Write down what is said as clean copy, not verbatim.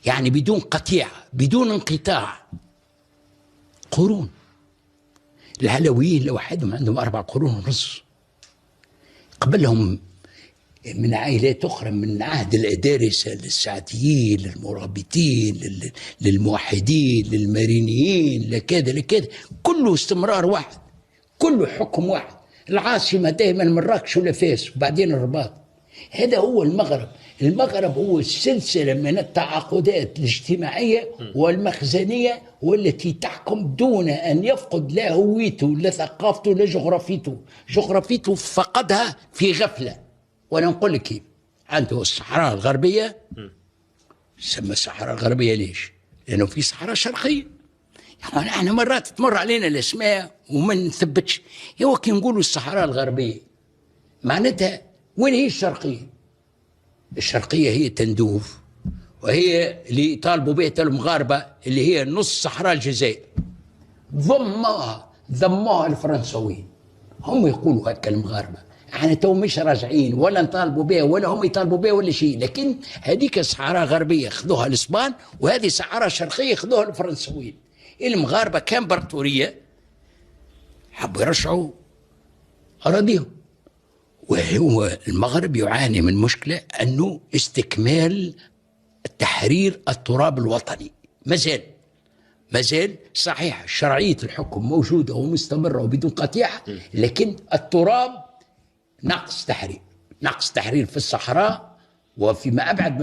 يعني بدون قطيعة بدون انقطاع قرون. العلويين لوحدهم عندهم 4 قرون ونص، قبلهم من عائلات أخرى من عهد الأدارسة للسعديين للمرابطين للموحدين للمارينيين لكذا لكذا، كله استمرار واحد، كله حكم واحد. العاصمة دائما مراكش ولا فاس وبعدين الرباط. هذا هو المغرب. المغرب هو السلسلة من التعاقدات الاجتماعية والمخزنية والتي تحكم دون أن يفقد لا هويته لا ثقافته لا جغرافيته. جغرافيته فقدها في غفلة. وأنا نقول لك كيف. عنده الصحراء الغربية، سمى الصحراء الغربية ليش؟ لأنه في صحراء شرقية. يعني احنا مرات تمر علينا الأسماء وما نثبتش. هو كي نقولوا الصحراء الغربية معناتها وين هي الشرقية؟ الشرقية هي تندوف، وهي اللي طالبوا بها المغاربة اللي هي نص صحراء الجزائر. ضموها الفرنسويين، هم يقولوا هكا المغاربة. احنا تو مش راجعين ولا نطالبوا بها ولا هم يطالبوا بها ولا شيء، لكن هذيك صحراء غربية خذوها الاسبان، وهذه صحراء شرقية خذوها الفرنسويين. المغاربة كامبراطورية حبوا يرجعوا أراضيهم. وهو المغرب يعاني من مشكلة أنه استكمال تحرير التراب الوطني مازال صحيح شرعية الحكم موجودة ومستمرة وبدون قطيعة، لكن التراب ناقص تحرير في الصحراء وفيما أبعد